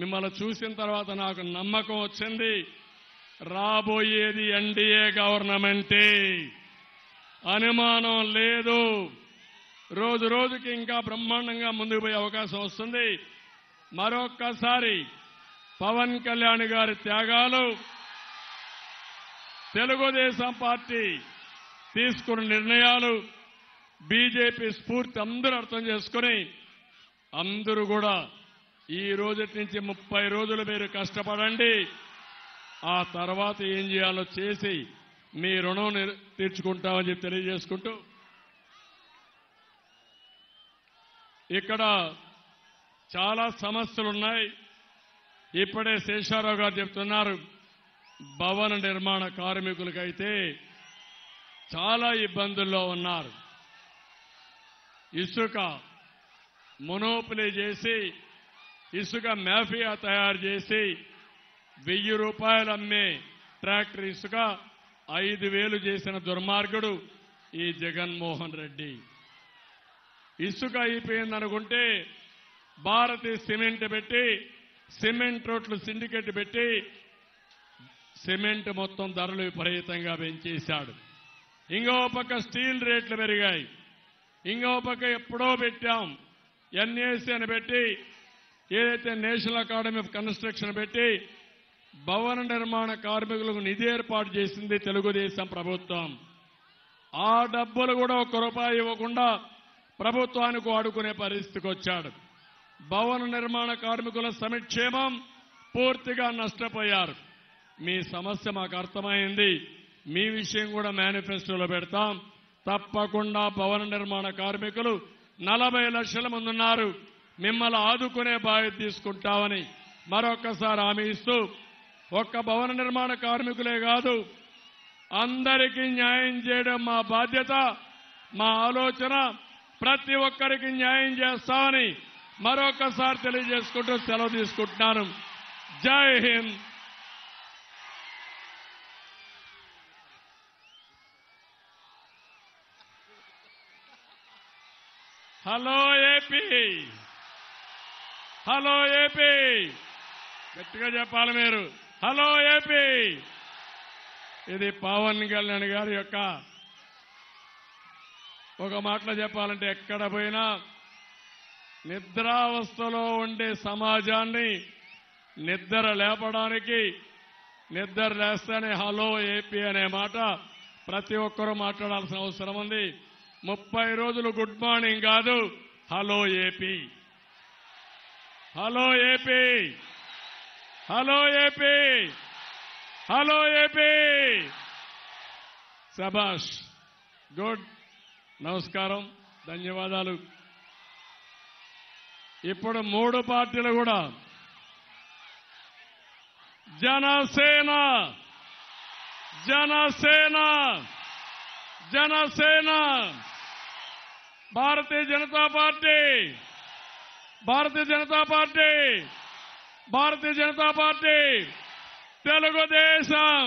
మిమ్మల్ని చూసిన తర్వాత నాకు నమ్మకం వచ్చింది, రాబోయేది ఎన్డీఏ గవర్నమెంటే, అనుమానం లేదు. రోజు రోజుకి ఇంకా బ్రహ్మాండంగా ముందుకు పోయే అవకాశం వస్తుంది. మరొక్కసారి పవన్ కళ్యాణ్ గారి త్యాగాలు, తెలుగుదేశం పార్టీ తీసుకున్న నిర్ణయాలు, బీజేపీ స్ఫూర్తి అందరూ అర్థం చేసుకుని అందరూ కూడా ఈ రోజు నుంచి 30 రోజులు మీరు కష్టపడండి. ఆ తర్వాత ఏం చేయాలో చేసి మీ రుణం తీర్చుకుంటామని చెప్పి తెలియజేసుకుంటూ, ఇక్కడ చాలా సమస్యలున్నాయి. ఇప్పుడే శేషారావు గారు చెప్తున్నారు, భవన నిర్మాణ కార్మికులకైతే చాలా ఇబ్బందుల్లో ఉన్నారు. ఇసుక మొనోపలి చేసి, ఇసుక మాఫియా తయారు చేసి 1000 రూపాయలు అమ్మే ట్రాక్టర్ ఇసుక 5000 చేసిన దుర్మార్గుడు ఈ జగన్మోహన్ రెడ్డి. ఇసుక అయిపోయిందనుకుంటే భారతీయ సిమెంట్ పెట్టి, సిమెంట్ రోడ్లు సిండికేట్ పెట్టి సిమెంట్ మొత్తం ధరలు విపరీతంగా పెంచేశాడు. ఇంకో పక్క స్టీల్ రేట్లు పెరిగాయి. ఇంకో పక్క ఎప్పుడో పెట్టాం ఎన్ఏసీ అని పెట్టి, ఏదైతే నేషనల్ అకాడమీ ఆఫ్ కన్స్ట్రక్షన్ పెట్టి భవన నిర్మాణ కార్మికులకు నిధి ఏర్పాటు చేసింది తెలుగుదేశం ప్రభుత్వం. ఆ డబ్బులు కూడా ₹1 ఇవ్వకుండా ప్రభుత్వానికి వాడుకునే పరిస్థితికి వచ్చాడు. భవన నిర్మాణ కార్మికుల సంక్షేమం పూర్తిగా నష్టపోయారు. మీ సమస్య మాకు అర్థమైంది. మీ విషయం కూడా మేనిఫెస్టోలో పెడతాం. తప్పకుండా భవన నిర్మాణ కార్మికులు 40 లక్షల మంది ఉన్నారు. మిమ్మల్ని ఆదుకునే బాధ్యత తీసుకుంటామని మరొక్కసారి హామీ ఇస్తూ, ఒక్క భవన నిర్మాణ కార్మికులే కాదు, అందరికీ న్యాయం చేయడం మా బాధ్యత, మా ఆలోచన. ప్రతి ఒక్కరికి న్యాయం చేస్తామని మరొకసారి తెలియజేసుకుంటూ సెలవు తీసుకుంటున్నాను. జై Hind. Hello AP, hello AP, గట్టిగా చెప్పాలి మీరు. Hello AP. ఇది పవన్ కళ్యాణ్ గారి యొక్క ఒక మాటలో చెప్పాలంటే, ఎక్కడ పోయినా నిద్రావస్థలో ఉండే సమాజాన్ని నిద్ర లేపడానికి, నిద్ర లేస్తేనే హలో ఏపీ అనే మాట ప్రతి ఒక్కరూ మాట్లాడాల్సిన అవసరం ఉంది. 30 రోజులు గుడ్ మార్నింగ్ కాదు, hello AP, hello AP, hello AP, hello AP. శభాష్, గుడ్. నమస్కారం, ధన్యవాదాలు. ఇప్పుడు 3 పార్టీలు కూడా Janasena, Janasena, Janasena, Bharatiya Janata party, Bharatiya Janata party, Bharatiya Janata party, Telugu Desam.